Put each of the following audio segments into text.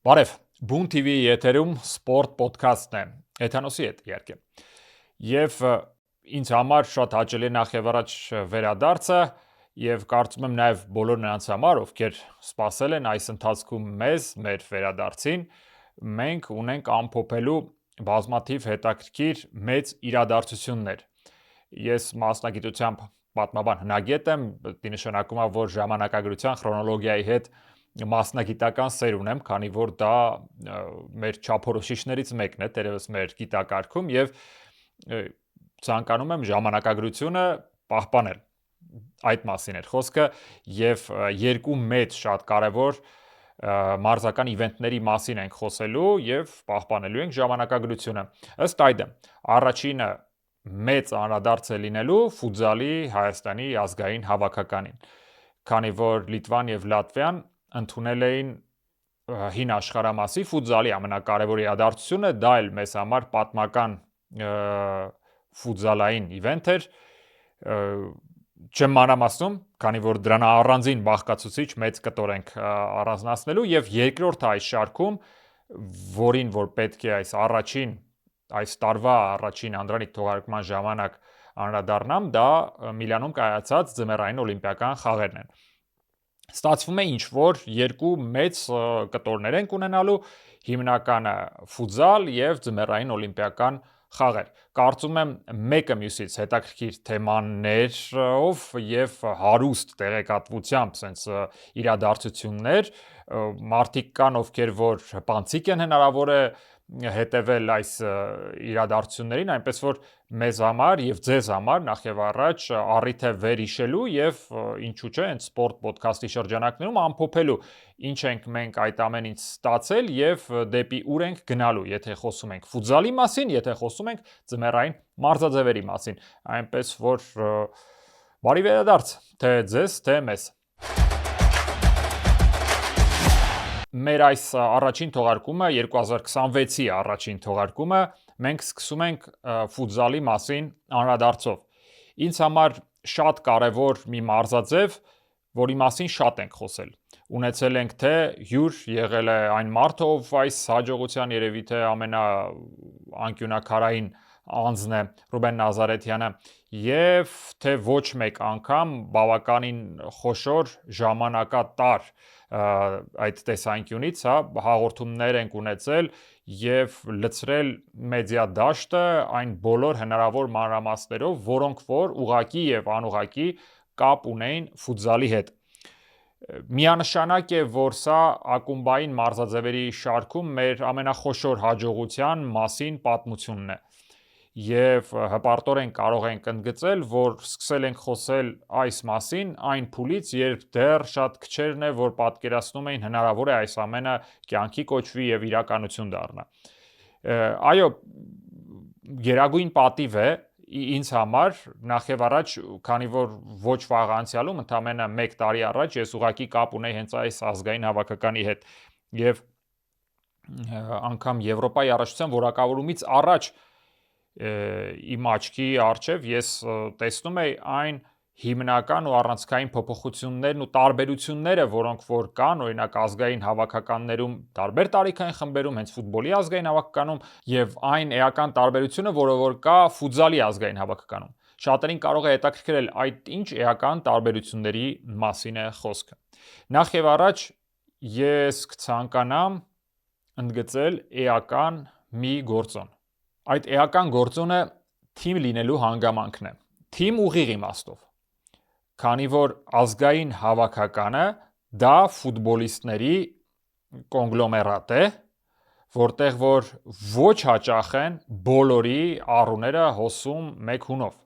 Բարև, Բուն TV-ի եթերում սպորտ պոդքասթն է, Էթանոսի հետ իհարկե։ Եվ ինձ համար շատ հաճելի նախ եւ առաջ վերադարձը եւ կարծում եմ նաեւ բոլոր նրանց համար, ովքեր սպասել են այս ընթացքում մեզ, մեր վերադարձին, մենք ունենք ամփոփելու բազմաթիվ հետաքրքիր մեծ իրադարձություններ։ Ես մասնագիտությամբ պատմաբան հնագետ եմ, դա նշանակում է, որ ժամանակագրության քրոնոլոգիայի հետ մասնագիտական սեր ունեմ, քանի որ դա մեր չափորոշիչներից մեկն է, դերևս մեր գիտակարգում եւ ցանկանում եմ ժամանակագրությունը պահպանել։ Այդ մասին էր խոսքը եւ երկու մեծ շատ կարեւոր մարզական իվենտների մասին ենք խոսելու եւ պահպանելու ենք ժամանակագրությունը։ Ըստ այդմ, առաջինը մեծ անդրադարձ է լինելու ֆուտզալի Հայաստանի ազգային հավաքականին, քանի որ Լիտվան եւ Լատվիան ընդունել էին հին աշխարհամասի ֆուտզալի ամենակարևոր իրադարձությունը, դա էլ մեզ համար պատմական ֆուտզալային իվենտ էր, չեմ մանրամասնում, քանի որ դրան առանձին բաղկացուցիչ մեծ կտոր ենք առանձնացնելու եւ երկրորդը այս շարքում, որին որ պետք է այս տարվա առաջին անդրանիկ թողարկման ժամանակ անդրադառնամ, դա Միլանում կայացած ձմեռային օլիմպիական խաղերն են։ Ստացվում է ինչ-որ երկու մեծ կտորներ ենք ունենալու, հիմնականը ֆուտզալ եւ ձմեռային օլիմպիական խաղեր։ Կարծում եմ մեկը մյուսից հետաքրքիր թեմաներով եւ հարուստ տեղեկատվությամբ sense իրադարձություններ, մարդիկ կան, ովքեր որ հպանցիկ են հնարավոր է հետևել այս իրադարձություններին, այնպես որ մեզ համար եւ ձեզ համար նախ եւ առաջ առիթ է վերհիշելու եւ ինչու՞ չէ, հենց սպորտ պոդքասթի շրջանակներում ամփոփելու ինչ ենք մենք այդ ամենից ստացել եւ դեպի ուր ենք գնալու, եթե խոսում ենք ֆուտզալի մասին, եթե խոսում ենք ձմեռային մարզաձևերի մասին, այնպես որ բարի վերադարձ, թե ձեզ, թե մեզ։ Մեր այս առաջին թողարկումը 2026-ի առաջին թողարկումը մենք սկսում ենք ֆուտզալի մասին անդրադարձով։ Ինձ համար շատ կարևոր մի մարզաձև, որի մասին շատ ենք խոսել։ Ունեցել ենք թե հյուր եղել է այն մարդը, ով այս հաջողության երևի թե ամենաանկյունաքարային անձն է Ռուբեն Նազարեթյանը, եւ թե ոչ մեկ անգամ բավականին խոշոր ժամանակատար այդ տեսանկյունից, հաղորդումներ ենք ունեցել եւ լցրել մեդիա դաշտը այն բոլոր հնարավոր մանրամասներով, որոնք որ ուղղակի եւ անուղղակի կապ ունեին ֆուտզալի հետ։ Միանշանակ է, որ սա ակումբային մարզաձևերի շարքում մեր ամենախոշոր հաջողության մասին պատմությունն է։ Եվ հպարտորեն կարող ենք ընդգծել, որ սկսել ենք խոսել այս մասին այն փուլից, երբ դեռ շատ քչերն է, որ պատկերացնում էին հնարավոր է այս ամենը կյանքի կոչվի եւ իրականություն դառնա։ Այո, գերագույն պատիվ է ինձ համար նախ եւ առաջ, քանի որ ոչ վաղ անցյալում, ընդամենը 1 տարի առաջ ես ուղղակի կապ ունեի հենց այս ազգային հավաքականի հետ եւ անգամ Եվրոպայի առաջնության որակավորումից առաջ իմ աչքի առջև ես տեսնում էի այն հիմնական ու առանցքային փոփոխություններն ու տարբերությունները, որոնք որ կան, օրինակ ազգային հավաքականներում, տարբեր տարիքային խմբերում, հենց ֆուտբոլի ազգային հավաքականում եւ այն էական տարբերությունը, որը որ կա ֆուտզալի ազգային հավաքականում։ Շատերին կարող է հետաքրքրել այդ ինչ էական տարբերությունների մասին է խոսքը։ Նախ եւ առաջ ես կցանկանամ ընդգծել էական մի գործոն։ Այդ էական գործոնը թիմ լինելու հանգամանքն է։ Թիմ ուղիղ իմաստով։ Քանի որ ազգային հավաքականը դա ֆուտբոլիստների կոնգլոմերատ է, որտեղ որ ոչ հաճախ են բոլորի առուները հոսում մեկ հունով։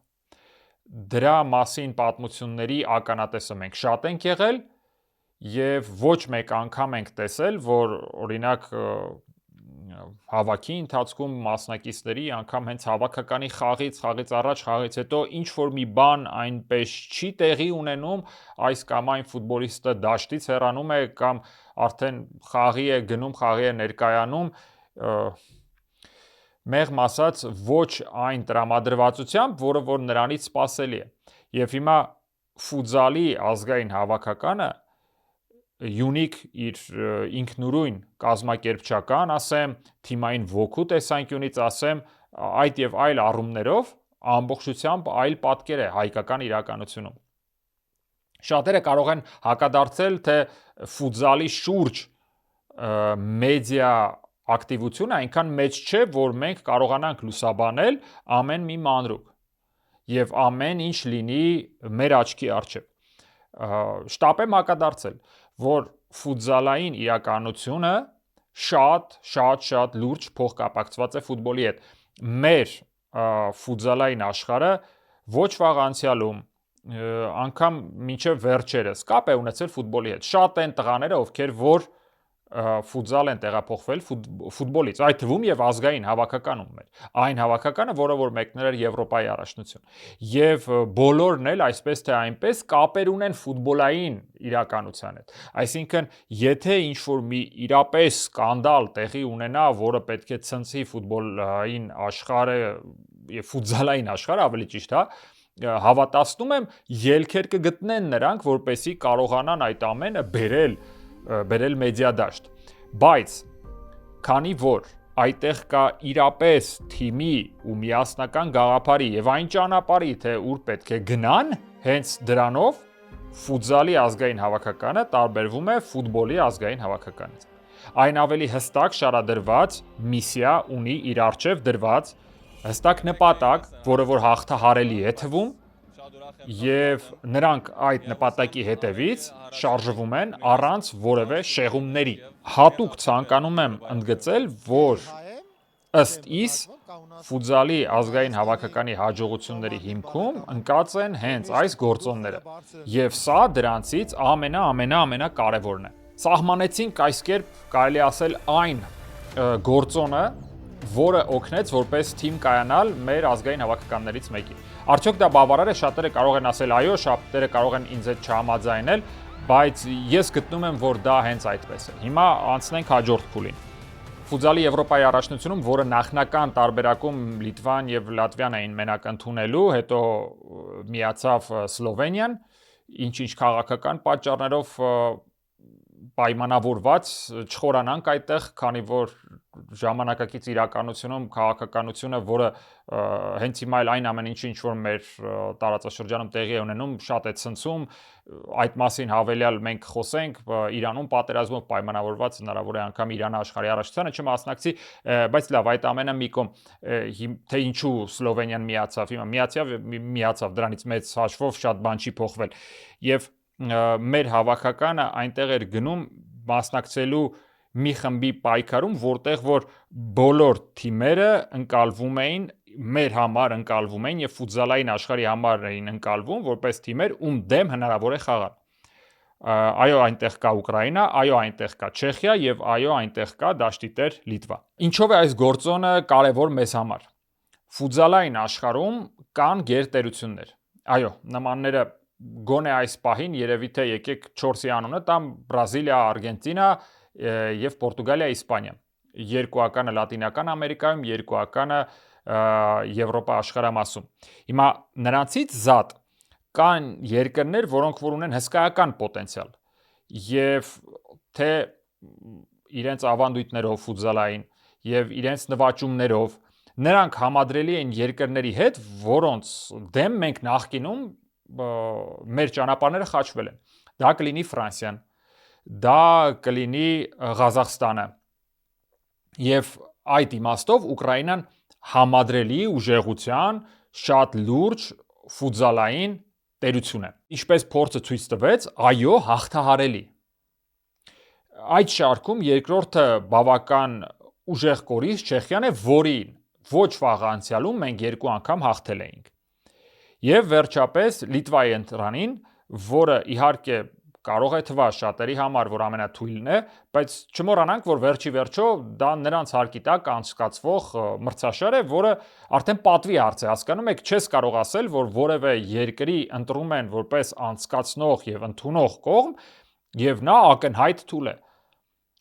Դրա մասին պատմությունների ականատեսը մենք շատ ենք եղել եւ ոչ մեկ անգամ ենք տեսել, որ օրինակ հավաքի ընթացքում մասնակիցների անգամ հենց հավաքականի խաղից առաջ, խաղից հետո ինչ որ մի բան այնպես չի տեղի ունենում, այս կամ այն ֆուտբոլիստը դաշտից հեռանում է կամ արդեն խաղի է գնում, խաղի է ներկայանում, մեղմ ասած ոչ այն տրամադրվածությամբ, որը որ նրանից սպասելի է։ Եվ հիմա ֆուտզալի ազգային հավաքականը յունիկ իր ինքնուրույն կազմակերպչական, ասեմ, թիմային ոգու տեսանկյունից, ասեմ, այդ եւ այլ առումներով ամբողջությամբ այլ պատկեր է հայկական իրականությունում։ Շատերը կարող են հակադարձել, թե ֆուտզալի շուրջ մեդիա ակտիվությունը այնքան մեծ չէ, որ մենք կարողանանք լուսաբանել ամեն մի մանրուք եւ ամեն ինչ լինի մեր աչքի առջեւ։ Շտապ եմ հակադարձել, որ ֆուտզալային իրականությունը շատ լուրջ փոխկապակցված է ֆուտբոլի հետ։ Մեր ֆուտզալային աշխարհը ոչ վաղ անցյալում անգամ մինչև վերջերս կապ է ունեցել ֆուտբոլի հետ։ Շատ են տղաները, ովքեր որ ֆուտզալ են տեղափոխվել ֆուտբոլից, այդ թվում եւ ազգային հավաքականում մեր։ Այն հավաքականը, որը որ մեկներ էր Եվրոպայի առաջնություն։ Եվ բոլորն էլ այսպես թե այնպես կապեր ունեն ֆուտբոլային իրականության հետ։ Այսինքն, եթե ինչ-որ մի իրապես սկանդալ տեղի ունենա, որը պետք է ցնցի ֆուտբոլային աշխարհը եւ ֆուտզալային աշխարհը, ավելի ճիշտ, հավատացնում եմ, ելքեր կգտնեն նրանք, որպեսզի կարողանան այդ ամենը բերել մեդիա դաշտ։ Բայց քանի որ այդտեղ կա իրապես թիմի ու միասնական գաղափարի եւ այն ճանապարհի, թե ուր պետք է գնան, հենց դրանով ֆուտզալի ազգային հավաքականը տարբերվում է ֆուտբոլի ազգային հավաքականից։ Այն ավելի հստակ շարադրված միսիա ունի իր առջև դրված հստակ նպատակ, որը որ հաղթահարելի է թվում, եւ նրանք այդ նպատակի հետևից շարժվում են առանց որևէ շեղումների։ Հատուկ ցանկանում եմ ընդգծել, որ ըստ իս ֆուտզալի ազգային հավաքականի հաջողությունների հիմքում ընկած են հենց այս գործոնները, եւ սա դրանցից ամենակարևորն է։ Սահմանեցինք այս կերպ կարելի ասել այն գործոնը, որը օգնեց որպես թիմ կայանալ մեր ազգային հավաքականներից մեկի։ Արդյոք դա բավարար է, շատերը կարող են ասել այո, շատերը կարող են ինձ հետ չհամաձայնել, բայց ես գտնում եմ, որ դա հենց այդպես է։ Հիմա անցնենք հաջորդ փուլին։ Ֆուտզալի Եվրոպայի առաջնությունում, որը նախնական տարբերակում Լիտվան եւ Լատվիան էին մենակ ընդունելու, հետո միացավ Սլովենիան, ինչ-ինչ քաղաքական պատճառներով պայմանավորված չխորանանք այդտեղ, քանի որ ժամանակակից իրականությունում քաղաքականությունը, որը հենց հիմա այն ամեն ինչը, ինչ որ մեր տարածաշրջանում տեղի է ունենում, շատ է ցնցում, այդ մասին հավելյալ մենք խոսենք, Իրանում պատերազմով պայմանավորված հնարավոր է անգամ Իրանը աշխարհի առաջնությանը չմասնակցի, բայց լավ, այդ ամենը մի կողմ, թե ինչու Սլովենիան միացավ, հիմա միացավ, դրանից մեծ հաշվով շատ բան չի փոխվել։ Եվ մեր հավաքականը այնտեղ էր գնում մասնակցելու մի խմբի պայքարում, որտեղ որ բոլոր թիմերը ընկալվում էին, մեր համար ընկալվում էին եւ ֆուտզալային աշխարհի համար էին ընկալվում որպես թիմեր, ում դեմ հնարավոր է խաղալ։ Այո, այնտեղ կա Ուկրաինա, այո, այնտեղ կա Չեխիա եւ այո, այնտեղ կա դաշտի տեր Լիտվա։ Ինչով է այս գործոնը կարևոր մեզ համար։ Ֆուտզալային աշխարհում կան գերտերություններ։ Այո, նմանները գոնե այս պահին երևի թե եկեք 4-ի անունը տամ Բրազիլիա, Արգենտինա եւ Պորտուգալիա, Իսպանիա։ Երկուականը Լատինական Ամերիկայում, երկուականը Եվրոպա աշխարհամասում։ Հիմա նրանցից զատ կան երկրներ, որոնք որ ունեն հսկայական պոտենցիալ եւ թե իրենց ավանդույթներով ֆուտզալային եւ իրենց նվաճումներով նրանք համադրելի են երկրների հետ, որոնց դեմ մենք նախկինում մեր ճանապարհները խաչվել են։ Դա կլինի Ֆրանսիան, դա կլինի Ղազախստանը։ Եվ այդ իմաստով Ուկրաինան համադրելի ուժեղության շատ լուրջ ֆուտզալային տերություն է։ Ինչպես փորձը ցույց տվեց, այո, հաղթահարելի։ Այդ շարքում երկրորդը բավական ուժեղ կորիզ Չեխիան է, որին ոչ վաղ անցյալում մենք 2 անգամ հաղթել էինք։ Եվ վերջապես Լիտվայի ընտրանին, որը իհարկե կարող է թվալ շատերի համար, որ ամենաթույլն է, բայց չմոռանանք, որ վերջի վերջո դա նրանց հարկի տակ անցկացվող մրցաշար է, որը արդեն պատվի հարց է, հասկանում եք, չես կարող ասել, որ որևէ երկրի ընտրում են որպես անցկացնող եւ ընդունող կողմ, եւ նա ակնհայտ թույլ է։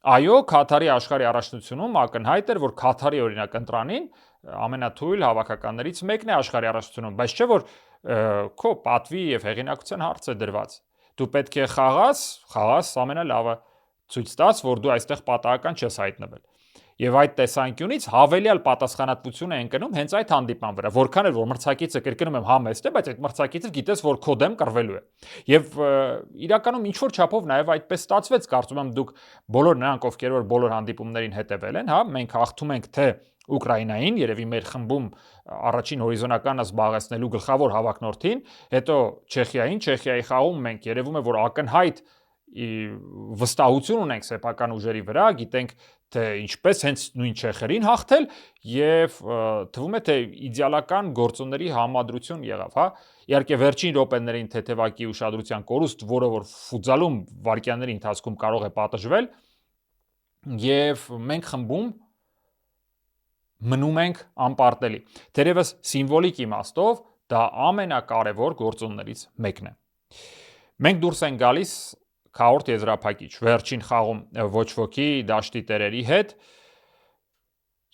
Այո, Քաթարի աշխարհի առաջնությունում ակնհայտ էր, որ Քաթարի օրինակ ընտրանին ամենաթույլ հավաքականներից մեկն է աշխարհի առաջնությունում, բայց չէ որ քո պատվի եւ հեղինակության հարց է դրված։ Դու պետք է խաղաս ամենալավը, ցույց տաս, որ դու այստեղ պատահական չես հայտնվել։ Եվ այդ տեսանկյունից հավելյալ պատասխանատվություն է ընկնում հենց այդ հանդիպման վրա, որքան էլ որ մրցակիցը կրկնում եմ համեստ է, բայց այդ մրցակիցը գիտես, որ քո դեմ կռվելու է։ Եվ իրականում ինչ որ չափով նաև այդպես ստացվեց, կարծում եմ դուք բոլոր նրանք, ովքեր որ բոլոր հանդիպումներին հետևել են, հա, մենք հաղթում ենք թե Ուկրաինային, երևի մեր խմբում առաջին հորիզոնականը զբաղեցնելու գլխավոր հավակնորդին, հետո Չեխիայի խաղում մենք երևում է, որ ակնհայտ վստահություն ունենք սեփական ուժերի վրա, գիտենք թե ինչպես հենց նույն չեխերին հաղթել եւ թվում է թե իդեալական գործոնների համադրություն եղավ, հա։ Իհարկե վերջին րոպեներին թեթևակի ուշադրության կորուստ, որը որ ֆուտզալում վարկյանների ընթացքում կարող է պատժվել, եւ մենք խմբում մնում ենք անպարտելի։ Թերևս սիմվոլիկ իմաստով դա ամենակարևոր գործոններից մեկն է։ Մենք դուրս ենք գալիս քաորդ եզրափակիչ, վերջին խաղում ոչ ոքի դաշտի տերերի հետ,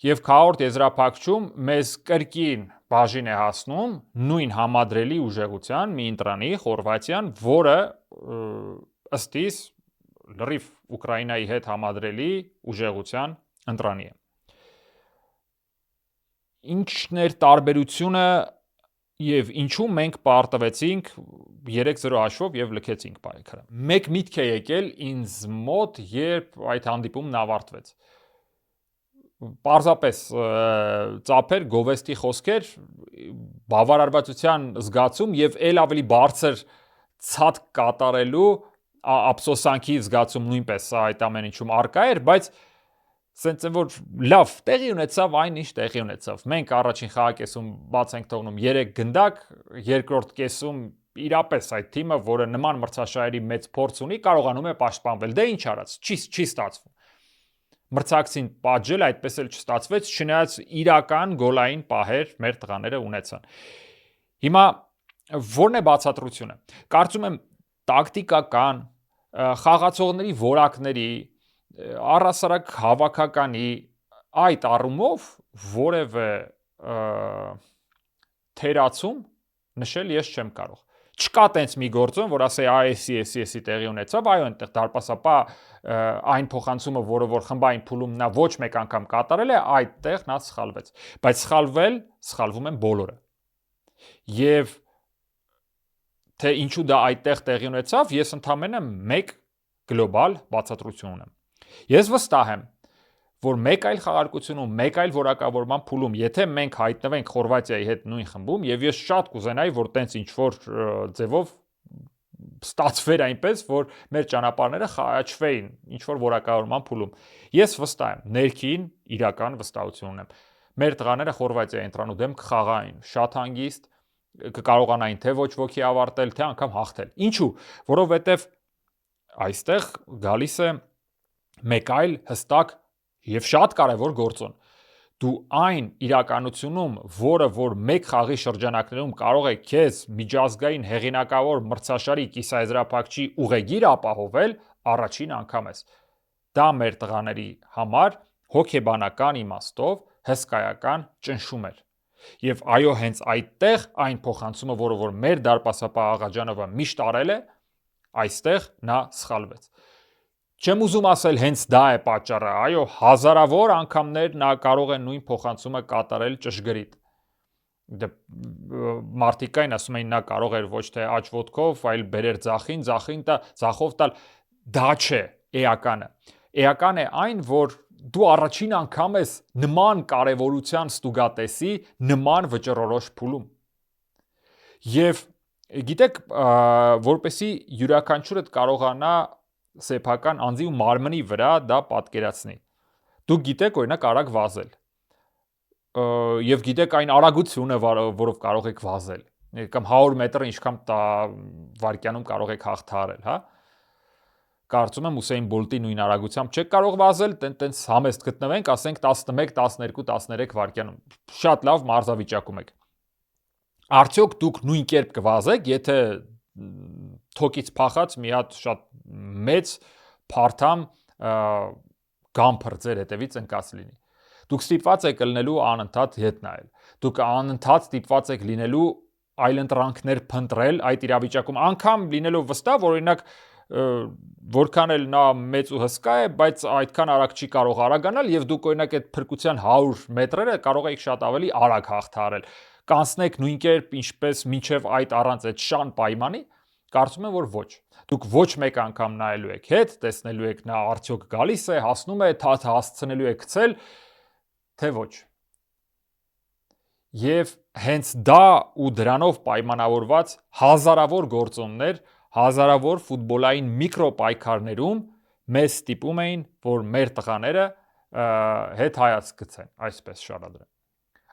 եւ քաորդ եզրափակչում մեզ կրկին բաժին է հասնում նույն համադրելի ուժեղության մի ընտրանի Խորվաթիան, որը ըստ իս լրիվ Ուկրաինայի հետ համադրելի ուժեղության ընտրանի է։ Ինչն էր տարբերությունը եւ ինչու մենք պարտվեցինք 3-0 հաշվով եւ լքեցինք պայքարը։ Մեկ միտք է եկել ինձ մոտ, երբ այդ հանդիպումն ավարտվեց։ Պարզապես ծափեր, գովեստի խոսքեր, բավարարվածության զգացում եւ ել ավելի բարձր ցած կատարելու ափսոսանքի զգացում նույնպես այդ ամեն ինչում արկա էր, բայց սենց որ լավ տեղի ունեցավ այն ինչ տեղի ունեցավ։ Մենք առաջին խաղակեսում բաց ենք թողնում 3 գնդակ, երկրորդ կեսում իրապես այդ թիմը, որը նման մրցաշարերի մեծ փորձ ունի, կարողանում է պաշտպանվել։ Դե ինչ արած, չի ստացվում։ Մրցակցին պատժել այդպես էլ չստացվեց, չնայած իրական գոլային պահեր մեր տղաները ունեցան։ Հիմա ո՞րն է բացատրությունը։ Կարծում եմ տակտիկական, խաղացողների որակների, առհասարակ հավաքականի այդ առումով որևէ թերացում նշել ես չեմ կարող։ Չկա տենց մի գործոն, որ ասեի ASC տեղի ունեցավ, այո, այնտեղ դարպասապահ այն փոխանցումը, որը որ խմբային փուլում նա ոչ մեկ անգամ կատարել է, այդտեղ նա սխալվեց։ Բայց սխալվում են բոլորը։ Եվ թե ինչու դա այդտեղ տեղի ունեցավ, ես ընդամենը մեկ գլոբալ բացատրություն ունեմ։ Ես վստահ եմ, որ մեկ այլ խաղարկությունում, մեկ այլ որակավորման փուլում, եթե մենք հայտնվենք Խորվաթիայի հետ նույն խմբում, եւ ես շատ կուզենայի, որ տենց ինչ-որ ձևով ստացվեր այնպես, որ մեր ճանապարհները խաչվեին ինչ-որ որակավորման փուլում։ Ես վստահ եմ, ներքին իրական վստահություն ունեմ։ Մեր տղաները Խորվաթիայի ընտրանու դեմ կխաղային շատ հանգիստ, կկարողանային թե ոչ ոքի ավարտել, թե անգամ հաղթել։ Ինչու՞, որովհետեւ այստեղ գալիս է մեկ այլ հստակ եւ շատ կարեւոր գործոն։ Դու այն իրականությունում, որը որ մեկ խաղի շրջանակներում կարող է քեզ միջազգային հեղինակավոր մրցաշարի կիսաեզրափակչի ուղեգիր ապահովել, առաջին անգամ ես։ Դա մեր տղաների համար հոգեբանական իմաստով հսկայական ճնշում էր։ Եվ այո, հենց այդտեղ այն փոխանցումը, որը որ մեր դարպասապահ Աղաջանովը միշտ արել է, այստեղ նա սխալվեց։ Չեմ ուզում ասել հենց դա է պատճառը, այո, հազարավոր անգամներ նա կարող է նույն փոխանցումը կատարել ճշգրիտ։ Մարդիկ կային ասում էին նա կարող էր ոչ թե աջ ոտքով, այլ բերեր ձախով տալ, դա չէ էականը։ Էական է այն, որ դու առաջին անգամ ես նման կարևորության ստուգատեսի նման վճռորոշ փուլում։ Եվ գիտեք, որպեսի յուրաքանչյուրդ կարողանա սեփական անձի ու մարմնի վրա դա պատկերացնի։ Դուք գիտեք օրինակ արագ վազել։ Եվ գիտեք այն արագությունը, որով կարող եք վազել, կամ 100 մետրը ինչքան վայրկյանում կարող եք հաղթահարել, հա։ Կարծում եմ Ուսեյն Բոլտի նույն արագությամբ չեք կարող վազել, տենց համեստ գտնվենք, ասենք 11, 12, 13 վայրկյանում։ Շատ լավ մարզավիճակում եք։ Արդյոք դուք նույն կերպ կվազեք, եթե թոկից փախած մի հատ շատ մեծ փարթամ գամփր ձեր հետևից ընկած լինի։ Դուք ստիպված եք լինելու անընդհատ հետ նայել։ Դուք անընդհատ ստիպված եք լինելու այլընտրանքներ փնտրել այդ իրավիճակում, անգամ լինելով վստահ, որ օրինակ որքան էլ նա մեծ ու հսկա է, բայց այդքան արագ չի կարող արագանալ եւ դուք օրինակ այդ փրկության 100 մետրերը կարող եք շատ ավելի արագ հաղթահարել։ Կանցնեք նույն կերպ, ինչպես մինչև այդ առանց այդ շան պայմանի, կարծում եմ, որ ոչ։ Դուք ոչ մեկ անգամ նայելու եք հետ, տեսնելու եք նա արդյոք գալիս է, հասնում է, հասցնելու եք գցել, թե ոչ։ Եվ հենց դա ու դրանով պայմանավորված հազարավոր գործոններ, հազարավոր ֆուտբոլային միկրոպայքարներում մեզ ստիպում էին, որ մեր տղաները հետ հայացք գցեն, այսպես շարադրեմ։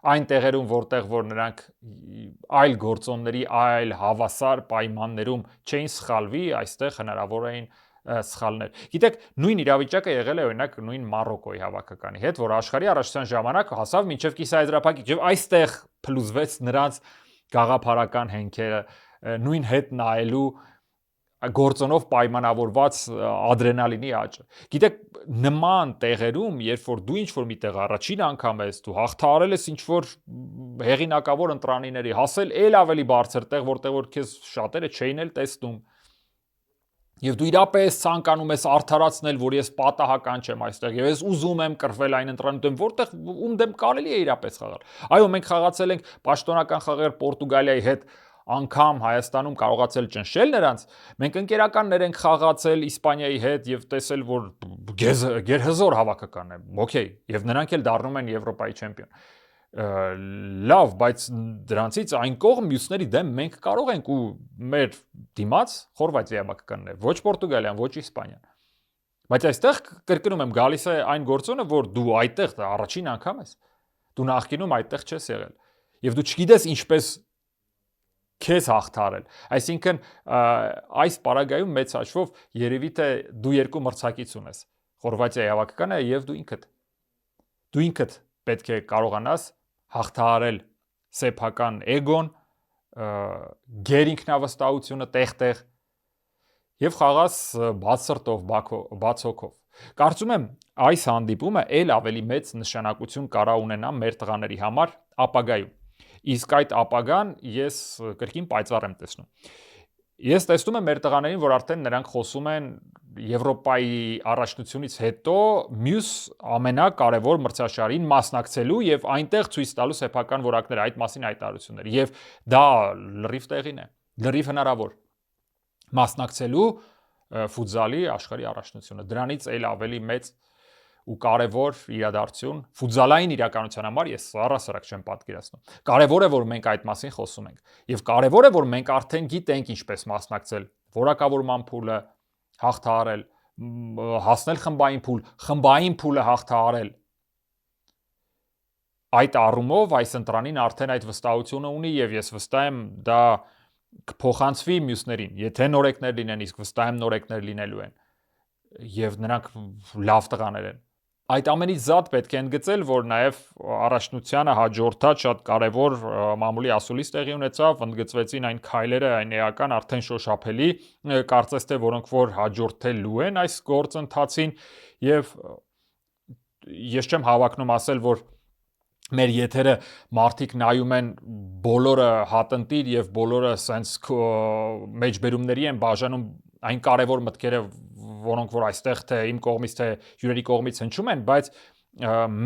Այն տեղերում, որտեղ որ նրանք այլ գործոնների, այլ հավասար պայմաններում չէին սխալվի, այստեղ հնարավոր էին սխալներ։ Գիտեք, նույն իրավիճակը եղել է օրինակ նույն Մարոկոյի հավաքականի հետ, որ աշխարհի առաջնության ժամանակ հասավ մինչև կիսաեզրափակիչ եւ այստեղ փլուզվեց նրանց գաղափարական հենքերը, նույն հետ նայելու գործոնով պայմանավորված ադրենալինի աճը։ Գիտեք, նման տեղերում, երբ որ դու ինչ-որ միտեղ առաջին անգամ ես, դու հաղթահարել ես ինչ-որ հեղինակավոր ընտրանիների, հասել էլ ավելի բարձր տեղ, որտեղ որ քեզ շատերը չէին էլ տեսնում, եւ դու իրապես ցանկանում ես արդարացնել, որ ես պատահական չեմ այստեղ, եւ ես ուզում եմ կռվել այն ընտրանիքում, որտեղ ում դեմ կարելի է իրապես խաղալ։ Այո, մենք խաղացել ենք պաշտոնական խաղեր Պորտուգալիայի հետ, անգամ Հայաստանում կարողացել ճնշել նրանց, մենք ընկերականներ ենք խաղացել Իսպանիայի հետ եւ տեսել, որ գերհզոր հավաքական է, օքեյ, եւ նրանք էլ դառնում են Եվրոպայի չեմպիոն։ Լավ, բայց դրանցից այն կողմ մյուսների դեմ մենք կարող ենք ու մեր դիմաց Խորվաթիայի հավաքականն է, ոչ Պորտուգալիան, ոչ Իսպանիան։ Բայց այստեղ կրկնում եմ, գալիս է այն գործոնը, որ դու այդտեղ առաջին անգամ ես։ Դու նախկինում այդտեղ չես եղել։ Եվ դու չգիտես ինչպես քեզ հաղթարել։ Այսինքն այս պարագայում մեծ հաշվով երևի թե դու երկու մրցակից ունես։ Խորվաթիայի հավաքականը եւ դու ինքդ։ Դու ինքդ պետք է կարողանաս հաղթահարել սեփական էգոն, գերինքնավստահությունը տեղ-տեղ եւ խաղաս բաց սրտով, բաց հոգով։ Կարծում եմ այս հանդիպումը ել ավելի մեծ նշանակություն կարա ունենա մեր տղաների համար ապագայում։ Իսկ այդ ապագան ես կրկին պայծառ եմ տեսնում։ Ես տեսնում եմ մեր տղաներին, որ արդեն նրանք խոսում են Եվրոպայի առաջնությունից հետո մյուս ամենակարևոր մրցաշարին մասնակցելու եւ այնտեղ ցույց տալու սեփական որակները, այդ մասին հայտարարություններ։ Եվ դա լրիվ տեղին է, լրիվ հնարավոր մասնակցելու ֆուտզալի աշխարհի առաջնությունը։ Դրանից էլ ավելի մեծ ու կարևոր իրադարձություն ֆուտզալային իրականության համար ես առասարակ չեմ պատկերացնում։ Կարևոր է, որ մենք այդ մասին խոսում ենք։ Եվ կարևոր է, որ մենք արդեն գիտենք ինչպես մասնակցել որակավորման փուլը հաղթահարել, հասնել խմբային փուլը հաղթահարել։ Այդ առումով այս ընտրանին արդեն այդ վստահությունը ունի եւ ես վստահ եմ դա կփոխանցվի մյուսներին, եթե նորեկներ լինեն, իսկ վստահ եմ նորեկներ լինելու են եւ նրանք լավ տղաներ են։ Այդ ամենից զատ պետք է ընդգծել, որ նաև առաջնությանը հաջորդած շատ կարևոր մամուլի ասուլիս տեղի ունեցավ, ընդգծվեցին այն քայլերը, այն էական արդեն շոշափելի, կարծես թե որոնք որ հաջորդելու են այս գործընթացին եւ ես չեմ հավակնում ասել, որ մեր եթերը մարդիկ նայում են բոլորը հատնտիր եւ բոլորը սենց մեջբերումների են բաժանում այն կարևոր մտքերը, որոնք որ այստեղ թե իմ կողմից թե յուրերի կողմից հնչում են, բայց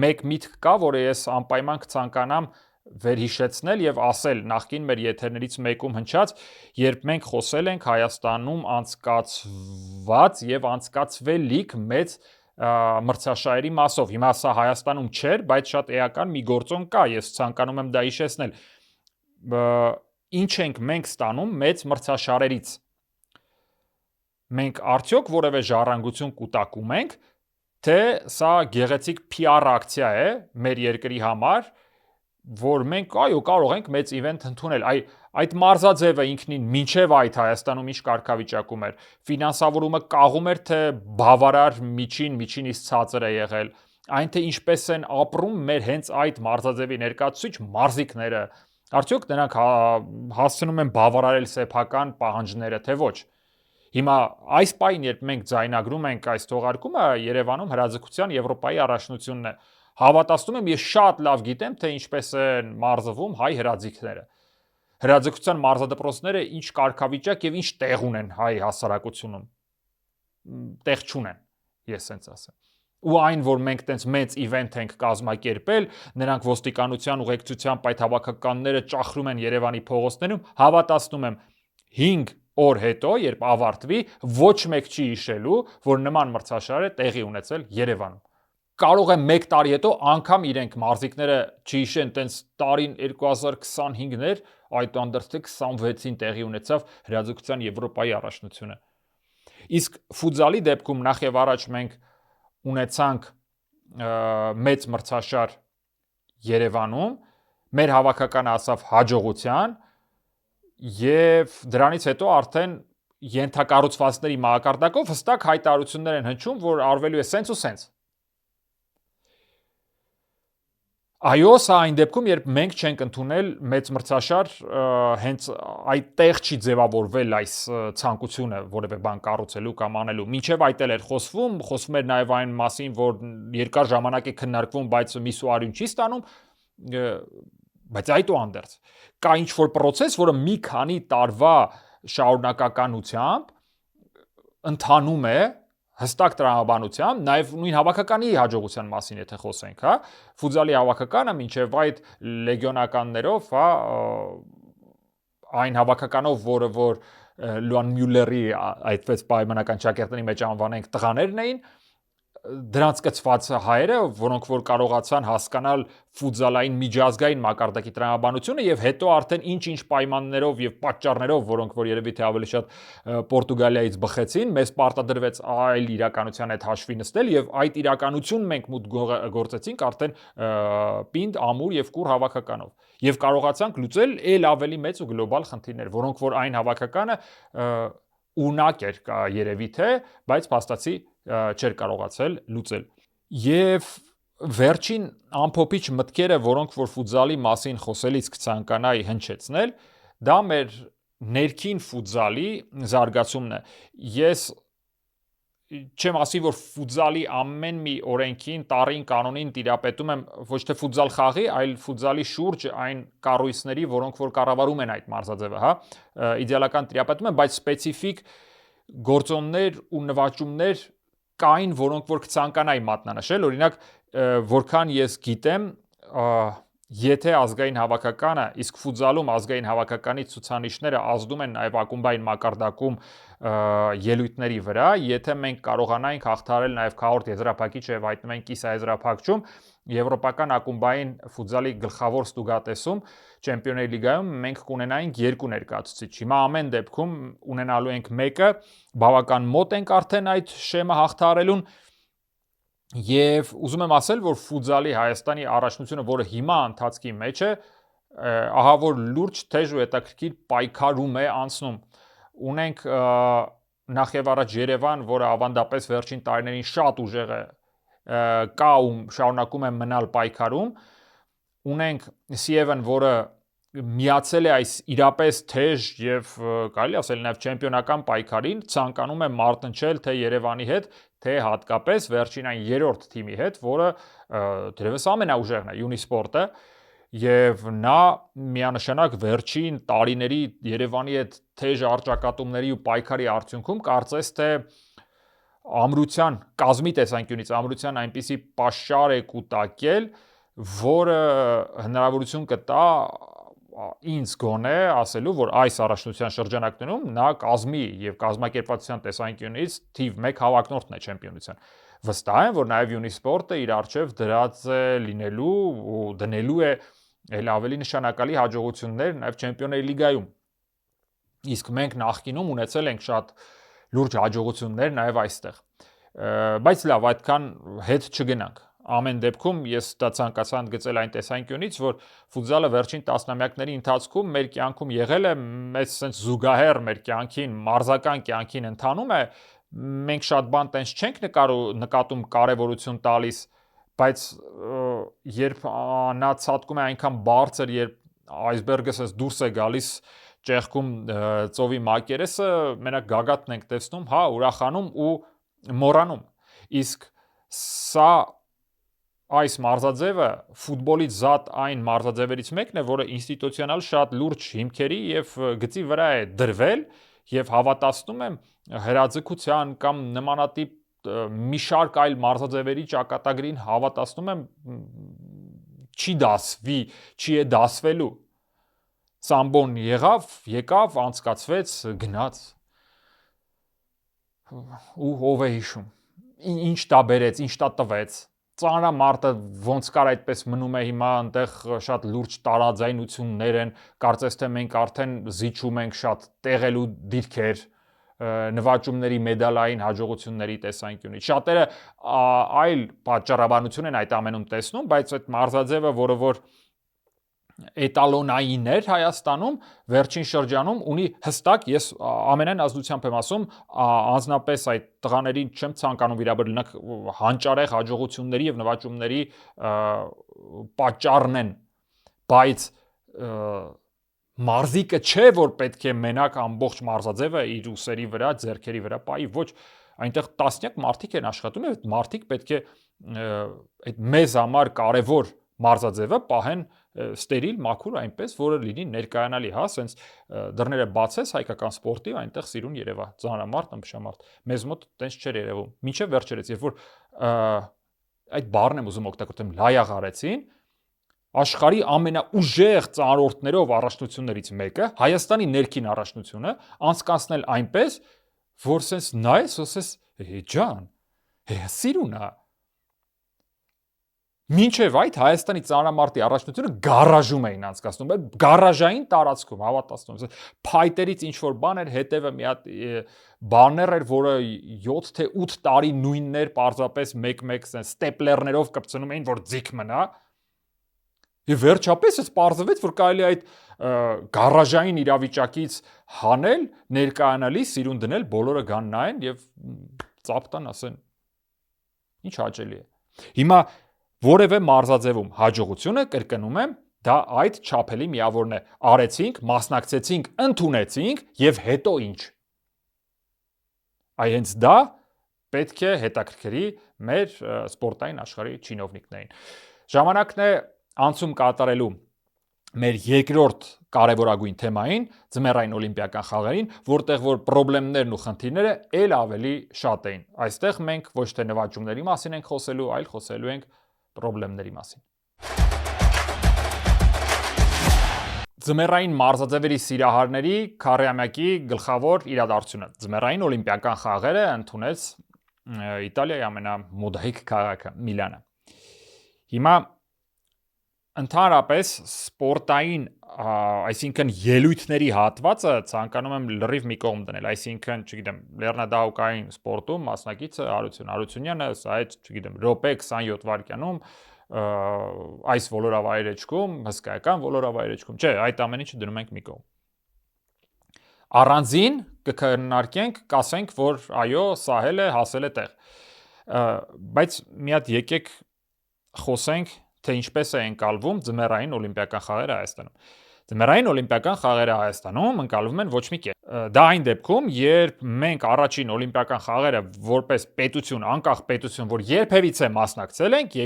մեկ միտք կա, որը ես անպայման կցանկանամ վերհիշեցնել եւ ասել նախքին մեր եթերներից մեկում հնչած, երբ մենք խոսել ենք Հայաստանում անցկացված եւ անցկացվելիք մեծ մրցաշարերի մասով։ Հիմա սա Հայաստանում չէր, բայց շատ էական մի գործոն կա, ես ցանկանում եմ դա հիշեցնել։ Ինչ ենք մենք ստանում մեծ մրցաշարերից։ Մենք արդյոք որևէ ժառանգություն կուտակում ենք, թե սա գեղեցիկ PR ակցիա է մեր երկրի համար, որ մենք այո կարող ենք մեծ իվենթ ընդունել։ Այդ մարզաձևը ինքնին մինչև այդ Հայաստանում ինչ կարգավիճակում էր, ֆինանսավորումը կաղում էր, թե բավարար միջինից ցածր է եղել, այն թե ինչպես են ապրում մեր հենց այդ մարզաձևի ներկայացուցիչ մարզիկները, արդյոք նրանք հասցնում են բավարարել սեփական պահանջները, թե ոչ։ Հիմա այս պահին, երբ մենք ձայնագրում ենք այս թողարկումը, Երևանում հրաձգության Եվրոպայի առաջնությունն է։ Հավատացնում եմ, ես շատ լավ գիտեմ, թե ինչպես են մարզվում հայ հրաձիգները։ հրաձգության մարզադպրոցները ինչ կարգավիճակ եւ ինչ տեղ ունեն հայ հասարակությունում։ Տեղ չունեն, ես sense ասեմ։ Ու այն, որ մենք տենց մեծ event ենք կազմակերպել, նրանք ոստիկանության ուղեկցությամբ այդ հավաքականները ճախրում են Երևանի փողոցներում, հավատացնում եմ 5 օր հետո, երբ ավարտվի, ոչ մեկ չի հիշելու, որ նման մրցաշար է տեղի ունեցել Երևանում։ Կարող է 1 տարի հետո անգամ իրենք մարզիկները չհիշեն, տենց տարին 2025-ներ, այդ անդրստե 26-ին տեղի ունեցավ հրաձգության Եվրոպայի առաջնությունը։ Իսկ ֆուտզալի դեպքում նախ եւ առաջ մենք ունեցանք մեծ մրցաշար Երևանում, մեր հավաքականը ասավ հաջողության եւ դրանից հետո արդեն ենթակառուցվածքների մակարդակով հստակ հայտարարություններ են հնչում, որ արվելու է սենց ու սենց։ Այո, սա այն դեպքում, երբ մենք չենք ընդունել մեծ մրցաշար, հենց այդտեղ չի ձևավորվել այս ցանկությունը որևէ բան կառուցելու կամ անելու։ Մինչև այդ էլ էր խոսվում էր նաև այն մասին, որ երկար ժամանակ է քննարկվում, բայց միս ու արյուն չի ստանում, բայց այդուհանդերձ կա ինչ-որ process, որը մի քանի տարվա շարունակականությամբ ընթանում է հստակ տրամաբանությամբ, նաև նույն հավաքականի հաջողության մասին եթե խոսենք, հա, ֆուտզալի հավաքականը մինչև այդ լեգիոնականներով, հա, այն հավաքականով, որը որ Լուան Մյուլլերի այդպես պայմանական ճակերտների մեջ անվանենք տղաներն էին, դրանց կցված հայերը, որոնք որ կարողացան հասկանալ ֆուտզալային միջազգային մակարդակի տրամաբանությունը եւ հետո արդեն ինչ-ինչ պայմաններով եւ պատճառներով, որոնք որ երևի թե ավելի շատ Պորտուգալիայից բխեցին, մեզ պարտադրվեց այլ իրականության հետ հաշվի նստել եւ այդ իրականությունն մենք մուտք գործեցինք արդեն պինդ, ամուր եւ կուր հավաքականով եւ կարողացանք լուծել ել ավելի մեծ ու գլոբալ խնդիրներ, որոնք որ այն հավաքականը ունակ էր երևի թե, բայց փաստացի չէր կարողացել լուծել։ Եվ վերջին ամփոփիչ մտքերը, որոնք որ ֆուտզալի մասին խոսելիս կցանկանայի հնչեցնել, դա մեր ներքին ֆուտզալի զարգացումն է։ Ես չեմ ասի, որ ֆուտզալի ամեն մի օրենքին, տարին, կանոնին տիրապետում եմ ոչ թե ֆուտզալ խաղի, այլ ֆուտզալի շուրջ այն կառույցների, որոնք որ կառավարում են այդ մարզաձևը, հա, իդեալական տիրապետում եմ, բայց սպეციფიկ գործոններ ու նվաճումներ կային, որոնք որ կցանկանայի մատնանշել, օրինակ, որքան ես գիտեմ, եթե ազգային հավաքականը, իսկ ֆուտզալում ազգային հավաքականի ցուցանիշները ազդում են նաև ակումբային մակարդակում ելույթների վրա, եթե մենք կարողանայինք հաղթահարել նաև քառորդ եզրափակիչը եւ հայտնվենք կիսաեզրափակչում, եվրոպական ակումբային ֆուտզալի գլխավոր ստուգատեսում Չեմպիոնների լիգայում մենք կունենայինք 2 ներկայացուցիչ։ Հիմա ամեն դեպքում ունենալու ենք մեկը, բավական մոտ ենք արդեն այդ շեմը հաղթահարելուն։ Եվ ուզում եմ ասել, որ ֆուտզալի Հայաստանի առաջնությունը, որը հիմա ընթացքի մեջ է, ահա որ լուրջ թեժ ու հետաքրքիր պայքարում է անցնում։ Ունենք նախ եւ առաջ Երևան, որը ավանդապես վերջին տարիներին շատ ուժեղ է, կա ու շարունակում է մնալ պայքարում։ Ունենք Սիևն, որը միացել է այս իրապես թեժ եւ կարելի ասել նաեւ չեմպիոնական պայքարին, ցանկանում է մարտնչել թե Երևանի հետ, թե հատկապես վերջին այն 3-րդ թիմի հետ, որը դերևս ամենաուժեղն է, Յունիսպորտը, եւ նա միանշանակ վերջին տարիների Երևանի հետ թեժ առճակատումների ու պայքարի արդյունքում կարծես թե ամրության, կազմի տեսանկյունից ամրության այնպիսի պաշար է կուտակել, որը հնարավորություն կտա ինձ գոնե ասելու, որ այս առաջնության շրջանակներում նա կազմի եւ կազմակերպվածության տեսանկյունից թիվ 1 հավակնորդն է չեմպիոնության։ Վստահ եմ, որ նաեւ Յունիսպորտը իր արժեվ դրած է լինելու ու դնելու է ել ավելի նշանակալի հաջողություններ նաեւ Չեմպիոնների լիգայում։ Իսկ մենք նախկինում ունեցել ենք շատ լուրջ հաջողություններ նաեւ այստեղ։ Բայց լավ, այդքան հետ չգնանք։ Ամեն դեպքում ես դա ցանկացա ընդգծել այն տեսանկյունից, որ ֆուտզալը վերջին տասնամյակների ընթացքում մեր կյանքում եղել է մեծ sense զուգահեռ մեր կյանքին, մարզական կյանքին ընթանում է, մենք շատ բան տենց չենք նկատում կարևորություն տալիս, բայց երբ նա ցատկում է այնքան բարձր, երբ այսբերգը sense դուրս է գալիս ճեղքում ծովի մակերեսը, մենակ գագաթն ենք տեսնում, հա, ուրախանում ու մոռանում։ Իսկ սա այս մարզաձևը ֆուտբոլից զատ այն մարզաձևերից մեկն է, որը ինստիտուցիոնալ շատ լուրջ հիմքերի եւ գծի վրա է դրվել եւ հավատացնում եմ հրաձգության կամ նմանատիպ մի շարք այլ մարզաձևերի ճակատագրին հավատացնում եմ չի դասվի, չի է դասվելու։ Սամբոն եկավ, անցկացվեց, գնաց։ Ու ով է հիշում։ Ինչ դա բերեց, ինչ դա տվեց։ Ծանրամարտը ոնց կար այդպես մնում է հիմա այնտեղ շատ լուրջ տարաձայնություններ են, կարծես թե մենք արդեն զիջում ենք շատ տեղելու դիրքեր նվաճումների մեդալային հաջողությունների տեսանկյունից։ Շատերը այլ պատճառաբանություն են այդ ամենում տեսնում, բայց այդ մարզաձևը, որը որ էտալոնային էր Հայաստանում վերջին շրջանում ունի հստակ, ես ամենայն ազնությամբ եմ ասում, անձնապես այդ տղաներին չեմ ցանկանում իրաբար լինակ հանճարեղ հաջողությունների եւ նվաճումների պատճառն են, բայց մարզիկը չէ, որ պետք է մենակ ամբողջ մարզաձևը իր ուսերի վրա, ձեռքերի վրա պայի, ոչ, այնտեղ տասնյակ մարդիկ են աշխատում եւ այդ մարդիկ պետք է այդ մեզ համար կարեւոր մարզաձևը պահեն ստերիլ, մաքուր, այնպես, որը լինի ներկայանալի, հա, սենց դռները բացես հայկական սպորտի, այնտեղ սիրուն երևա, ծանրամարտ, ըմբշամարտ։ Մեզ մոտ տենց չէր երևում։ Մինչև վերջերից, երբ որ այդ բառն եմ ուզում օգտագործեմ, լայաղ արեցին, աշխարհի ամենաուժեղ ծանրորդներով առաջնություններից մեկը, Հայաստանի ներքին առաջնությունը, անցկացնել այնպես, որ սենց նայես, ասես, ջան, սիրուն է։ Մինչև այդ Հայաստանի ծանրամարտի առաջնությունը գարաժում էին անցկացնում, գարաժային տարածքում, հավատացնում եմ, փայտերից ինչ որ բան էր, հետևը մի հատ բաներ էր, որը 7 թե 8 տարի նույնն էր, պարզապես մեկ-մեկ ստեպլերներով կպցնում էին, որ ձիգ մնա։ Եվ վերջապես էս պարզվեց, որ կարելի է այդ գարաժային իրավիճակից հանել, ներկայանալի, սիրուն դնել, բոլորը գան նայեն եւ ծափ տան, ասեն, ինչ հաճելի է։ Հիմա որևէ մարզաձևում հաջողությունը, կրկնում եմ, դա այդ չափելի միավորն է։ Արեցինք, մասնակցեցինք, ընդունեցինք եւ հետո ինչ։ Այ հենց դա պետք է հետաքրքրի մեր սպորտային աշխարհի չինովնիկներին։ Ժամանակն է անցում կատարելու մեր երկրորդ կարևորագույն թեմային, ձմեռային օլիմպիական խաղերին, որտեղ որ խնդիրներն ու խնդիրները ել ավելի շատ էին։ Այստեղ մենք ոչ թե նվաճումների մասին ենք խոսելու, այլ խոսելու ենք խնդիրների մասին։ Ձմեռային մարզաձևերի սիրահարների քառեամյակի գլխավոր իրադարձությունը։ Ձմեռային օլիմպիական խաղերը ընդունեց Իտալիայի ամենամոդայիկ քաղաքը Միլանը։ Հիմա ընդհանրապես սպորտային, այսինքն ելույթների հատվածը ցանկանում եմ լրիվ մի կողմ դնել, այսինքն, չգիտեմ, լեռնադահուկային սպորտում մասնակիցը Հարությունյանը, սա այդ, չգիտեմ, րոպե 27 վայրկյանում այս ոլորավայրեջքում, հսկայական ոլորավայրեջքում, չէ, այդ ամեն ինչը դնում ենք մի կողմ։ Առանձին կքննարկենք, կասենք, որ այո, սահել է, հասել է տեղ։ Բայց մի հատ եկեք խոսենք, թե ինչպես է ընկալվում ձմեռային օլիմպիական խաղերը Հայաստանում։ Ձմեռային օլիմպիական խաղերը Հայաստանում ընկալվում են ոչ մի կերպ։ Դա այն դեպքում, երբ մենք առաջին օլիմպիական խաղերը որպես պետություն, անկախ պետություն, որ երբևիցե մասնակցել ենք,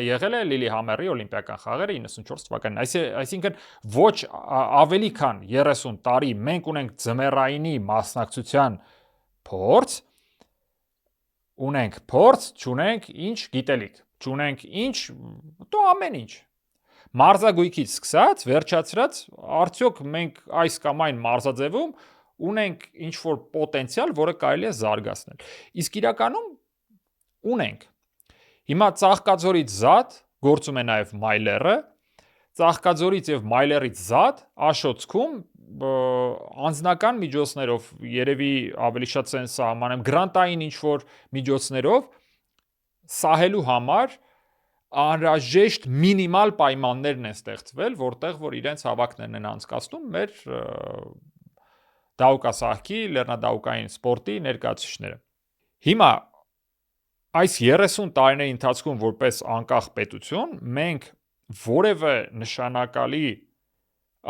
եղել է Լիլիհամմերի օլիմպիական խաղերը 94 թվականին։ Այսինքն ոչ ավելի քան 30 տարի մենք ունենք ձմեռայինի մասնակցության փորձ, չունենք ինչ գիտելիք, չունենք ինչ, դու ամեն ինչ։ Մարզագույքից սկսած, վերջացրած, արդյոք մենք այս կամ այն մարզաձևում ունենք ինչ-որ պոտենցիալ, որը կարելի է զարգացնել։ Իսկ իրականում ունենք։ Հիմա Ծաղկաձորից զատ գործում է նաև Մայլերը, Ծաղկաձորից եւ Մայլերից զատ Աշոցքում անձնական միջոցներով, երևի ավելի շատ sense սահմանեմ, գրանտային ինչ-որ միջոցներով սահելու համար անհրաժեշտ մինիմալ պայմաններն են ստեղծվել, որտեղ որ իրենց հավաքներն են անցկացնում մեր դահուկասահքի, լեռնադահուկային սպորտի ներկայացուցիչները։ Հիմա այս 30 տարիների ընթացքում որպես անկախ պետություն մենք որևէ նշանակալի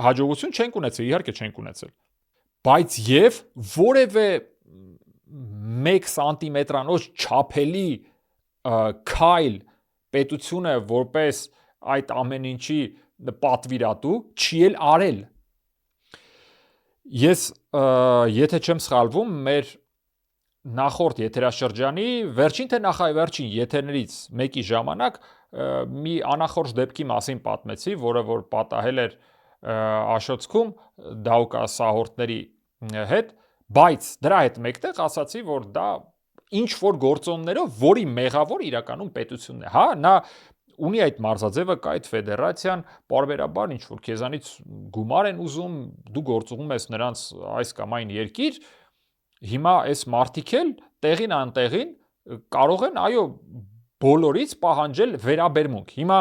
հաջողություն չենք ունեցել, իհարկե չենք ունեցել, բայց եւ որևէ 1 սանտիմետրանոց չափելի քայլ պետությունը որպես այդ ամեն ինչի պատվիրատու չի էլ արել։ Ես եթե չեմ սխալվում, մեր նախորդ եթերաշրջանի վերջին թե նախավերջին եթերներից մեկի ժամանակ մի անախորժ դեպքի մասին պատմեցի, որը որ պատահել էր Աշոցքում Դաուկաս հաղորդների հետ, բայց դրա հետ մեկտեղ ասացի, որ դա ինչ որ գործոններով, որի մեղավոր իրականում պետությունն է, հա, նա ունի այդ մարզաձևը, կա այդ ֆեդերացիան, պարբերաբար ինչ որ քեզանից գումար են ուզում, դու գործուղում ես նրանց այս կամ այն երկիր, հիմա այս մարդիկ էլ տեղին անտեղին կարող են, այո, բոլորից պահանջել վերաբերմունք։ Հիմա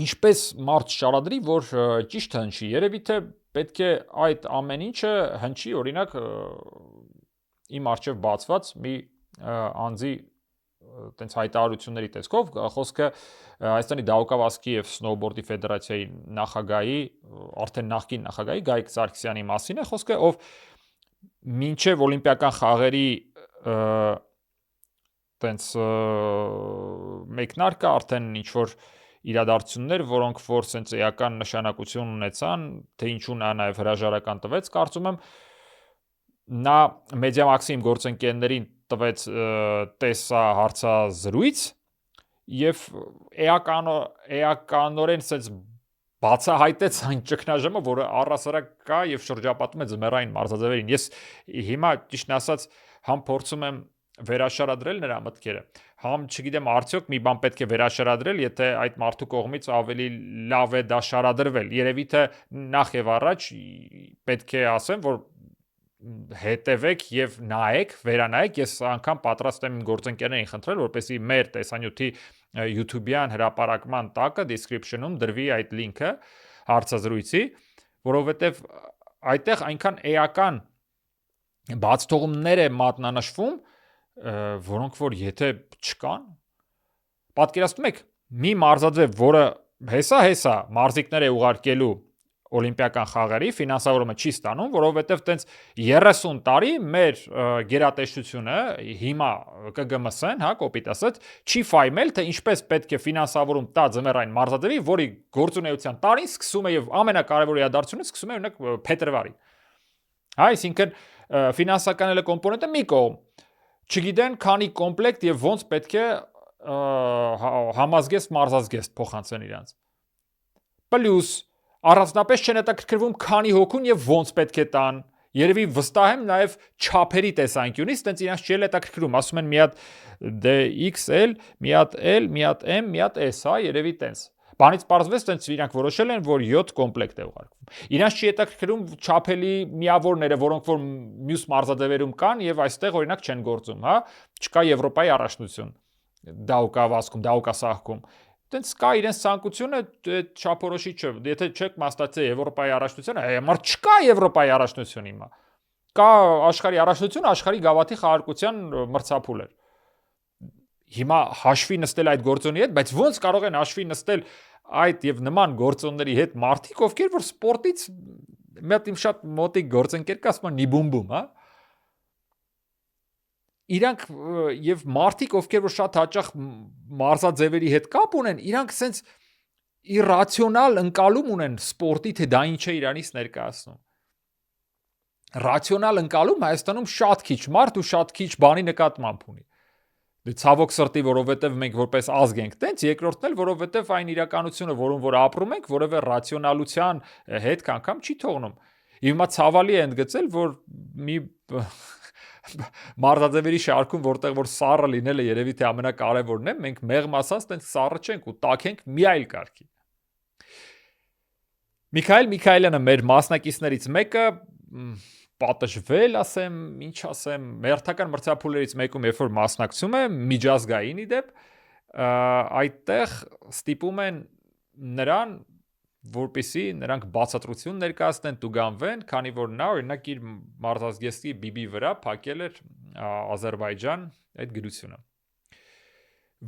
ինչպես մարդ շարադրի, որ ճիշտ հնչի, երևի թե պետք է այդ ամեն ինչը հնչի, օրինակ իմ առջև բացված մի անձի տենց հայտարարությունների տեսքով, խոսքը Հայաստանի դահուկավազքի եւ սնոուբորդի ֆեդերացիայի նախագահի, արդեն նախկին նախագահի Գայք Սարգսյանի մասին է խոսքը, ով մինչև օլիմպիական խաղերի տենց մեկնարկը արդեն ինչ որ իրադարձություններ, որոնք որ սենց էական նշանակություն ունեցան, թե ինչու նա նաև հրաժարական տվեց, կարծում եմ նա Մեդիամաքսի գործընկերներին տվեց տեսահարցազրույց եւ էականորեն սենց բացահայտեց այն ճգնաժամը, որը առհասարակ կա եւ շրջապատում է ձմեռային մարզաձևերին։ Ես հիմա ճիշտ ասած համ փորձում եմ վերաշարադրել նրա մտքերը, համ չգիտեմ արդյոք մի բան պետք է վերաշարադրել, եթե այդ մարդու կողմից ավելի լավ է դա շարադրվել։ Երևի թե նախ եւ առաջ պետք է ասեմ, որ հետևեք եւ նայեք, վերանայեք, ես անգամ պատրաստ եմ իմ գործընկերներին խնդրել, որպեսզի մեր տեսանյութի YouTube-յան հրապարակման տակը description-ում դրվի այդ լինքը հարցազրույցի, որովհետեւ այդտեղ այնքան էական բացթողումներ է մատնանշվում, որոնք որ եթե չկան, պատկերացնում եք, մի մարզաձև, որը հեսա մարզիկներ է ուղարկելու օլիմպիական խաղերի ֆինանսավորումը չի ստանում, որովհետև տենց 30 տարի մեր գերատեսչությունը հիմա ԿԳՄՍ-ն, հա, կոպիտ ասած, չի ֆայմել, թե ինչպես պետք է ֆինանսավորում տա ձմեռային մարզաձևի, որի գործունեության տարին սկսում է եւ ամենակարևոր իրադարձությունը սկսում է օրինակ փետրվարին։ Հա, այսինքն ֆինանսական էլ կոմպոնենտը մի կողմ, չգիտեն քանի կոմպլեկտ եւ ոնց պետք է համազգեստ մարզազգեստ փոխանցեն իրանց։ Պլյուս առանձնապես չեն հետաքրքրվում քանի հոգուն եւ ոնց պետք է տան։ Երևի վստահ եմ նաեւ չափերի տեսանկյունից տենց իրանց չի հետաքրքրում, ասում են մի հատ XL, մի հատ L, մի հատ M, մի հատ S, հա, երևի տենց։ Բանից պարզվեց տենց իրանք որոշել են, որ 7 կոմպլեկտ է ուղարկվում։ Իրանց չի հետաքրքրում չափելի միավորները, որոնք որ մյուս մարզաձևերում կան եւ այստեղ օրինակ չեն գործում, հա։ Չկա Եվրոպայի առաջնություն դահուկավազքում, դահուկասահքում։ Տենց կա իրենց ցանկությունը չափորոշի չէ։ Եթե չեք մասնակցել Եվրոպայի առաջնությանը, մարդ չկա Եվրոպայի առաջնություն հիմա։ Կա աշխարհի առաջնություն, աշխարհի գավաթի խաղարկության մրցափուլեր։ Հիմա հաշվի նստել այդ գործոնի հետ, բայց ոնց կարող են հաշվի նստել այդ եւ նման գործոնների հետ մարդիկ, ովքեր որ սպորտից մի հատ իմ շատ մոտիկ գործընկեր կա, ասում են նիբումբում, հա։ Իրանք եւ մարդիկ, ովքեր որ շատ հաճախ մարզաձևերի հետ կապ ունեն, իրանք սենց իրացիոնալ ընկալում ունեն սպորտի, թե դա ինչ է իրանից ներկայացնում։ Ռացիոնալ ընկալում Հայաստանում շատ քիչ մարդ ու շատ քիչ բանի նկատմամբ ունի։ Դե ցավոք սրտի, որովհետեւ մենք որպես ազգ ենք տենց, երկրորդն էլ որովհետեւ այն իրականությունը, որում որ ապրում ենք, որևէ ռացիոնալության հետ անգամ չի թողնում։ Հիմա ցավալի է ընդգծել, որ մի մարզաձևերի շարքում, որտեղ որ սառը լինելը երևի թե ամենակարևորն է, մենք մեղմ ասած տենց սառը չենք ու տակ ենք մի այլ կարգի։ Միքայել Միքայելյանը մեր մասնակիցներից մեկը պատժվել, ասեմ, ինչ ասեմ, մերթական մրցափուլերից մեկում երբ որ մասնակցում է միջազգային իդեպ, այդտեղ ստիպում են նրան, որպեսզի նրանք բացատրություն ներկայացնեն, տուգանվեն, քանի որ նա օրինակ իր մարզազգեստի բիբի վրա փակել էր Ադրբեջան այդ գրությունը,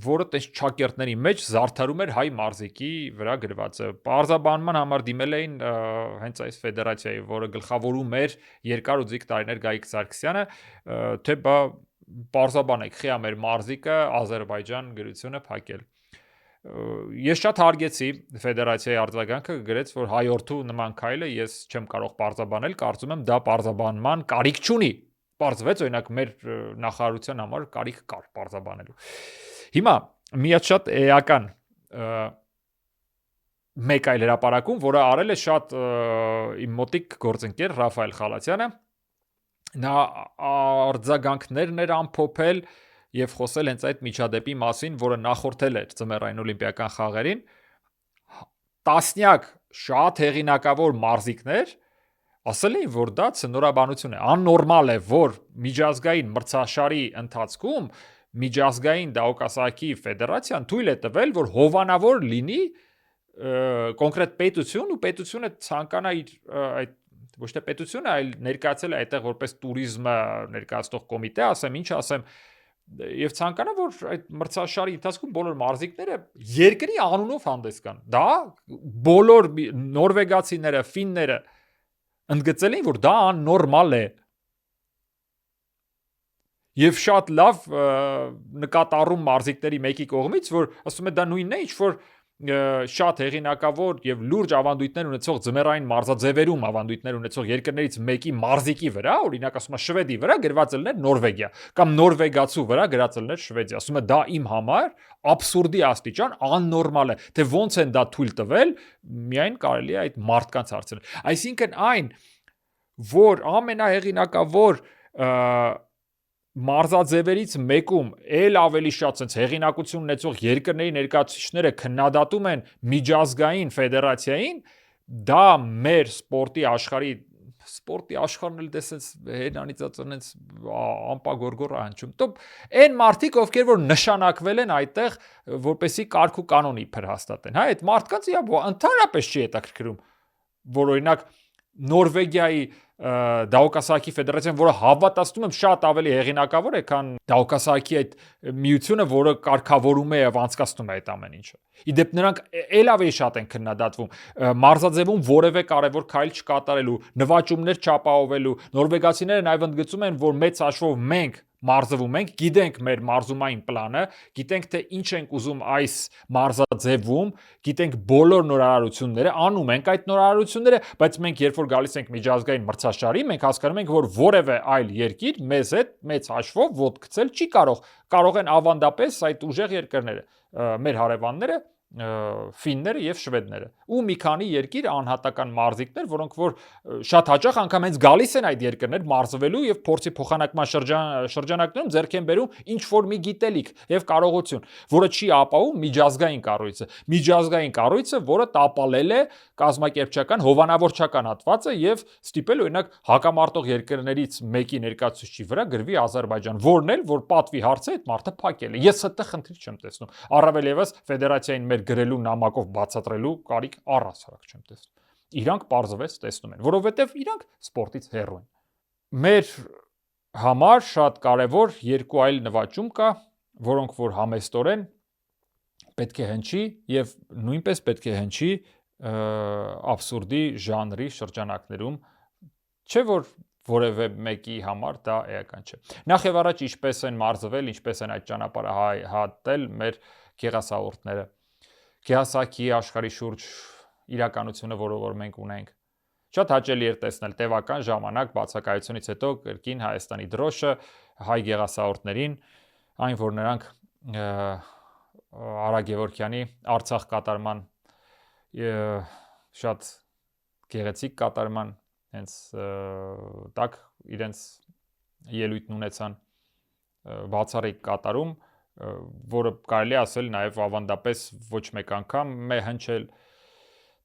որը տես ճակերտների մեջ զարդարում էր հայ մարզիկի վրա գրվածը։ Պարզաբանման համար դիմել էին հենց այս ֆեդերացիայի, որը գլխավորում էր երկար ու ձիգ տարիներ Գայիկ Սարգսյանը, թե բա պարզաբանեք, խիա մեր մարզիկը Ադրբեջան գրությունը փակել։ Ես շատ հարգեցի ֆեդերացիայի արձագանքը, գրեց, որ հայորդու նման քայլը ես չեմ կարող պարզաբանել, կարծում եմ դա պարզաբանման կարիք չունի։ Պարզվեց, օրինակ մեր նախարարության համար կարիք կար պարզաբանելու։ Հիմա մի հատ շատ էական մեկ այլ հրապարակում, որը արել է շատ իմ մոտիկ գործընկեր Ռաֆայել Խալացյանը, նա արձագանքներն էր ամփոփել եւ խոսել հենց այդ միջադեպի մասին, որը նախորդել էր ձմեռային օլիմպիական խաղերին, տասնյակ շատ հեղինակավոր մարզիկներ ասել էին, որ դա ցնորաբանություն է, աննորմալ է, որ միջազգային մրցաշարի ընթացքում միջազգային դահուկասահքի ֆեդերացիան թույլ է տվել, որ հովանավոր լինի կոնկրետ պետություն ու պետությունը ցանկանա իր այդ ոչ թե պետությունը, այլ ներկայացել է այդտեղ որպես տուրիզմը ներկայացնող կոմիտե, ասեմ, ինչ ասեմ, եւ ցանկանա, որ այդ մրցաշարի ընթացքում բոլոր մարզիկները երկրի անունով հանդես գան։ Դա բոլոր նորվեգացիները, ֆինները ընդգծել էին, որ դա աննորմալ է։ Եվ շատ լավ նկատառում մարզիկների մեկի կողմից, որ ասում է դա նույնն է, ինչ որ շատ հեղինակավոր եւ լուրջ ավանդույթներ ունեցող ձմեռային մարզաձևերում ավանդույթներ ունեցող երկրներից մեկի մարզիկի վրա, օրինակ ասում է Շվեդի վրա գրված ելներ Նորվեգիա, կամ նորվեգացու վրա գրած ելներ Շվեդիա։ Ասում է դա իմ համար աբսուրդի աստիճան աննորմալ է, թե ոնց են դա թույլ տվել, միայն կարելի է այդ մարդկանց հարցնել։ Այսինքն այն, որ ամենահեղինակավոր մարզաձևերից մեկում էլ ավելի շատ sense հեղինակություն ունեցող երկրների ներկայացուցիչները քննադատում են միջազգային ֆեդերացիային, դա մեր սպորտի աշխարհն էլ դեսենց հենանիծած ամպագորգոր անջում։ Տոп այն մարդիկ, ովքեր որ նշանակվել են այդտեղ, որպեսի կարգ ու կանոն իբր հաստատեն, հա, այդ մարդկանց ընդհանրապես չի հետաքրքրում, որ օրինակ Նորվեգիայի դահուկասահքի ֆեդերացիան, որը հավատացնում եմ շատ ավելի հեղինակավոր է, քան դահուկասահքի այդ միությունը, որը կարգավորում է եւ անցկացնում է այդ ամեն ինչը։ Իդեպ նրանք ել ավելի շատ են քննադատվում մարզաձևում որևէ կարևոր քայլ չկատարելու, նվաճումներ չապահովելու։ Նորվեգացիները նաեւ ընդգծում են, որ մեծ հաշվով մենք մարզվում ենք, գիտենք մեր մարզումային պլանը, գիտենք թե ինչ ենք ուզում այս մարզաձևում, գիտենք բոլոր նորարարությունները, անում ենք այդ նորարարությունները, բայց մենք երբ որ գալիս ենք միջազգային մրցաշարի, մենք հասկանում ենք, որ որևէ այլ երկիր մեզ հետ մեծ հաշվով ոտ գցել չի կարող են ավանդապես այդ ուժեղ երկրները, մեր հարևանները, ֆինները եւ շվեդները ու մի քանի երկիր անհատական մարզիկներ, որոնք որ շատ հաճախ անգամ հենց գալիս են այդ երկրներ մարզվելու եւ փորձի փոխանակման շրջանակներում ձեռք են բերում ինչ որ մի գիտելիք եւ կարողություն, որը չի ապահովում միջազգային կառույցը, որը տապալել է կազմակերպչական հովանավորչական հատվածը եւ ստիպել օրինակ հակամարտող երկրներից մեկի ներկայացուցիչի վրա գրվի Ադրբեջան, որն էլ որ պատվի հարցը այդ մարդը փակել է։ Ես այդտեղ խնդիր չեմ տեսնում։ Առավել եւս ֆեդերացիային մեր գրելու նամակով բացատրելու կարիք առհասարակ չեմ տեսնում։ Իրանք պարզվեց տեսնում են, որովհետև իրանք սպորտից հեռու են։ Մեր համար շատ կարևոր երկու այլ նվաճում կա, որոնք որ համեստորեն պետք է հնչի եւ նույնպես պետք է հնչի աբսուրդի ժանրի շրջանակներում, չէ որ որևէ մեկի համար դա էական չէ։ Նախ եւ առաջ ինչպես են մարզվել, ինչպես են այդ ճանապարհը հատել մեր գեղասահորդները։ Գեղասահքի աշխարհի շուրջ իրականությունը, որը որ մենք ունենք։ Շատ հաճելի էր տեսնել տևական ժամանակ բացակայությունից հետո կրկին Հայաստանի դրոշը հայ գեղասահորդներին, այն որ նրանք Արա Գևորգյանի Արցախ կատարման շատ գեղեցիկ կատարման հենց տակ իրենց ելույթն ունեցան բացառիկ կատարում, որը կարելի ասել նաև ավանդապես ոչ մեկ անգամ է հնչել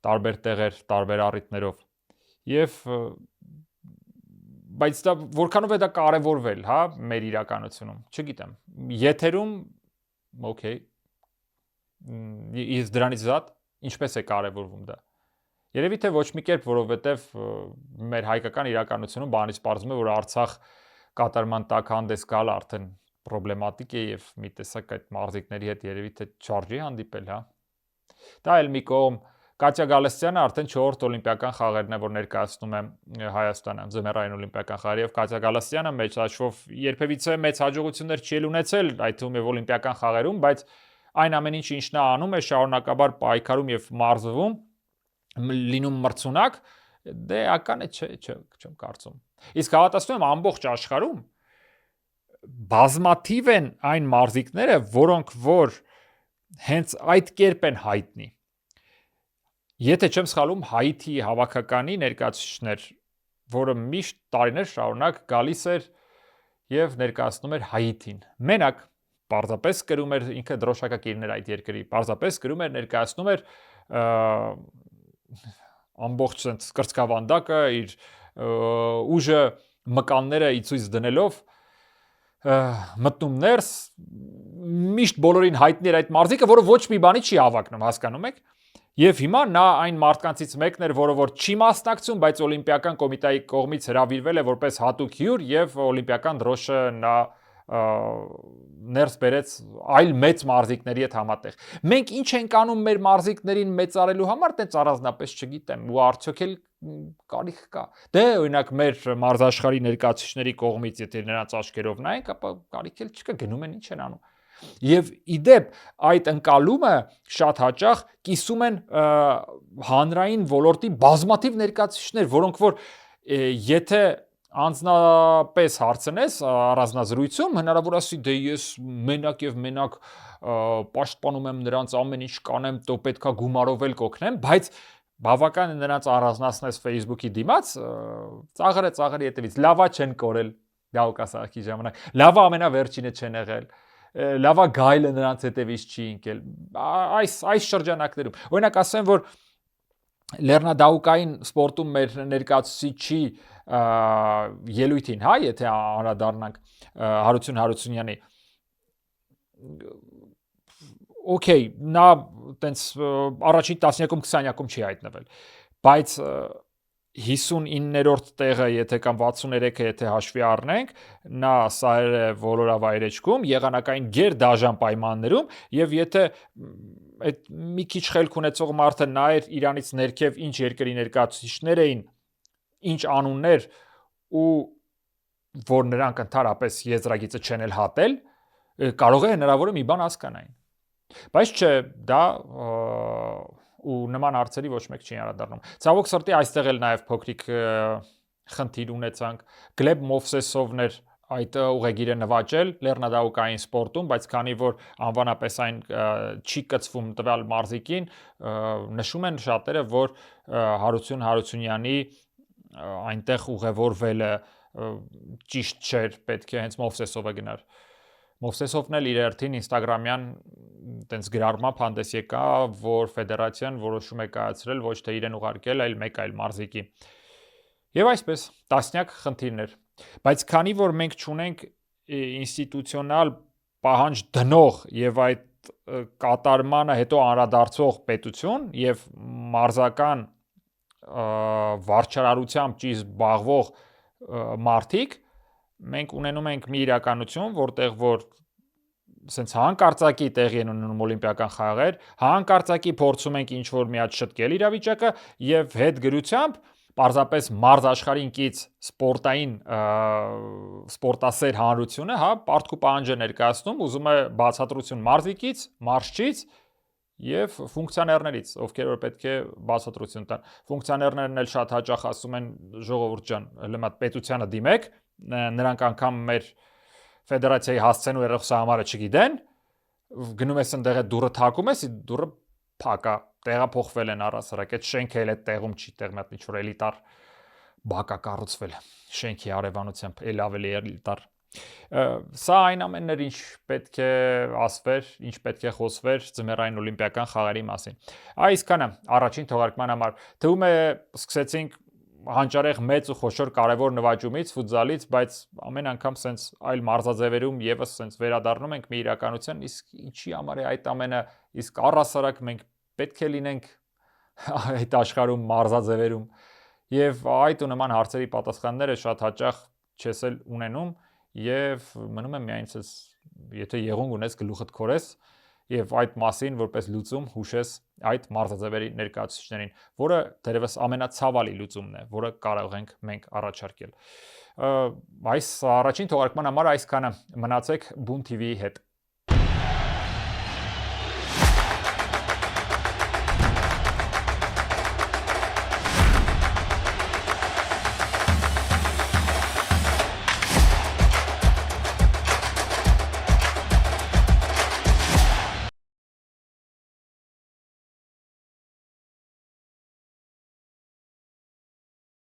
տարբեր տեղեր, տարբեր առիթներով։ Եվ բայց դա որքանով է դա կարևորվել, հա, մեր իրականությունում, չգիտեմ։ Եթերում օքեյ։ Իսկ դրանից զատ ինչպես է կարևորվում դա։ Երևի թե ոչ մի կերպ, որովհետև մեր հայկական իրականությունում բանից պարզվում է, որ Արցախ կատարման տակ հանդես գալ արդեն պրոբլեմատիկ է եւ մի տեսակ այդ մարզիկների հետ երևի թե չարժի հանդիպել, հա։ Դա էլ մի կողմ Կատյա Գալստյանը արդեն 4-րդ օլիմպիական խաղերն է, որ ներկայացնում է Հայաստանը, ձմեռային օլիմպիական խաղերը, եւ Կատյա Գալստյանը մեծ հաշվով երբևիցե մեծ հաջողություններ չի ունեցել, այդ թվում է օլիմպիական խաղերում, բայց այն ամեն ինչ, ինչ նա անում է, շարունակաբար պայքարում եւ մարզվում, լինում մրցունակ, դե ական է, չեմ կարծում։ Իսկ հավատացնում եմ ամբողջ աշխարհում բազմաթիվ են այն մարզիկները, որոնք որ հենց այդ կերպ են հայտնի։ Եթե չեմ սխալում, Հայիթի հավաքականի ներկայացուցիչներ, որը միշտ տարիներ շարունակ գալիս էր եւ ներկայացնում էր Հայիթին։ Մենակ պարզապես գրում էր ինքը դրոշակակիրներ այդ երկրի, պարզապես գրում էր ներկայացնում էր ամբողջ sense կրծքավանդակը իր ուժը մկանները ի ցույց դնելով մտնում ներս, միշտ բոլորին հայտնի էր այդ մարզիկը, որը ոչ մի բանի չի հավակնում, հասկանում եք։ Եվ հիմա նա այն մարդկանցից մեկն էր, որը որ չի մասնակցում, բայց օլիմպիական կոմիտեի կողմից հրավիրվել է որպես հատուկ հյուր եւ օլիմպիական դրոշը նա ներս բերեց այլ մեծ մարզիկների հետ համատեղ։ Մենք ինչ ենք անում մեր մարզիկներին մեծարելու համար, տենց առանձնապես չգիտեմ, ու արդյոք էլ կարիք կա։ Դե օրինակ մեր մարզաշխարհի ներկայացուցիչների կողմից, եթե նրանց աչքերով նայենք, ապա կարիք էլ չկա, գնում են ինչ են անում։ Եվ իդեպ այդ ընկալումը շատ հաճախ կիսում են հանրային ոլորտի բազմաթիվ ներկայացուցիչներ, որոնք որ եթե անձնապես հարցնես առանձնազրույցում, հնարավոր ասի դե ես մենակ եւ մենակ պաշտպանում եմ նրանց, ամեն ինչ կանեմ, դու պետքա գումարով էլ կօգնեմ, բայց բավական է նրանց առանձնացնես Facebook-ի դիմաց, ծաղրի հետևից լավա չեն կորել դահուկասահքի ժամանակ, լավա ամենավերջինը չեն եղել, լավա գայլը նրանց հետևից չի ընկել, այս շրջանակներում, օրինակ ասեմ, որ լեռնադահուկային սպորտում մեր ներկայացուցիչի ելույթին, հա, եթե անդրադառնանք Հարություն Հարությունյանի, օքեյ, նա տենց առաջին 10-յակում 20-յակում չի հայտնվել, բայց 59-րդ տեղը, եթե կամ 63-ը, եթե հաշվի առնենք, նա սահել է ոլորավայրեջքում, եղանակային գերդաժան պայմաններում, եւ եթե այդ մի քիչ խելք ունեցող մարդը նայեր իրանից ներքև ինչ երկրի ներկայացուցիչներ էին, ինչ անուններ ու որ նրանք ընդհանրապես եզրագիծը չեն էլ հատել, կարող է հնարավոր է մի բան հասկանային։ Բայց չէ, դա ու նման հարցերի ոչ մեկ չի անդրադառնում։ Ցավոք սրտի այստեղ էլ նաև փոքրիկ խնդիր ունեցանք։ Գլեբ Մովսեսովն էր այդ ուղեգիրը նվաճել լեռնադահուկային սպորտում, բայց քանի որ անվանապես այն չի կցվում տվյալ մարզիկին, նշում են շատերը, որ Հարություն Հարությունյանի այնտեղ ուղևորվելը ճիշտ չէր, պետք է հենց Մովսեսովը գնար։ Մովսեսովն էլ իր հերթին ինստագրամյան տենց գրառմամբ հանդես եկավ, որ ֆեդերացիան որոշում է կայացրել ոչ թե իրեն ուղարկել, այլ մեկ այլ մարզիկի։ Եվ այսպես, տասնյակ խնդիրներ։ Բայց քանի որ մենք չունենք ինստիտուցիոնալ պահանջ դնող եւ այդ կատարմանը հետո անդրադարձող պետություն եւ մարզական վարչարարությամբ ճիշտ զբաղվող մարդիկ, մենք ունենում ենք մի իրականություն, որտեղ որ սենց հանկարծակի տեղի են ունենում օլիմպիական խաղեր, հանկարծակի փորձում ենք ինչ-որ մի հատ շտկել իրավիճակը եւ հետ գրությամբ պարզապես մարզ աշխարհին կից սպորտային սպորտասեր հանրությունը, հա, պարտքու պահանջը ներկայացնում, ուզում է բացատրություն մարզիկից, մարզչից եւ ֆունկցիոներներից, ովքեր որ պետք է բացատրություն տան։ Ֆունկցիոներներն էլ շատ հաճախ ասում են ժողովուրդ ջան, լեմա պետությանը դիմեք, նրանք անգամ մեր ֆեդերացիայի հասցեն ու երախոսահամարը չգիտեն, գնում ես այնտեղ է դուրը թակում ես, դուրը փակա, տեղափոխվել են առասարակ, այդ շենքը էլ այդ տեղում չի, տեղ մի հատ ինչ-որ էլիտար բակա կառուցվել, շենքի արևանությամբ էլ ավելի էլիտար։ Սա այն ամենն էր, ինչ պետք է ասվեր, ինչ պետք է խոսվեր ձմեռային օլիմպիական խաղերի մասին։ Այսքանը առաջին թողարկման համար։ Թվում է սկսեցինք հանճարեղ մեծ ու խոշոր կարևոր նվաճումից, ֆուտզալից, բայց ամեն անգամ սենց այլ մարզաձևերում եւս սենց վերադառնում ենք մի իրականության, իսկ ինչի համար է այդ ամենը, իսկ առհասարակ մենք պետք է լինենք այդ աշխարհում մարզաձևերում եւ այդ ու նման հարցերի պատասխանները շատ հաճախ չես էլ ունենում եւ մնում է միայն ցես եթե եղունգ ունես գլուխդ քորես եւ այդ մասին որպես լուծում հուշես այդ մարզաձևերի ներկայացուցիչներին, որը դերևս ամենացավալի լուծումն է, որը կարող ենք մենք առաջարկել։ Այս առաջին թողարկման համար այսքանը, մնացեք Բուն TV-ի հետ։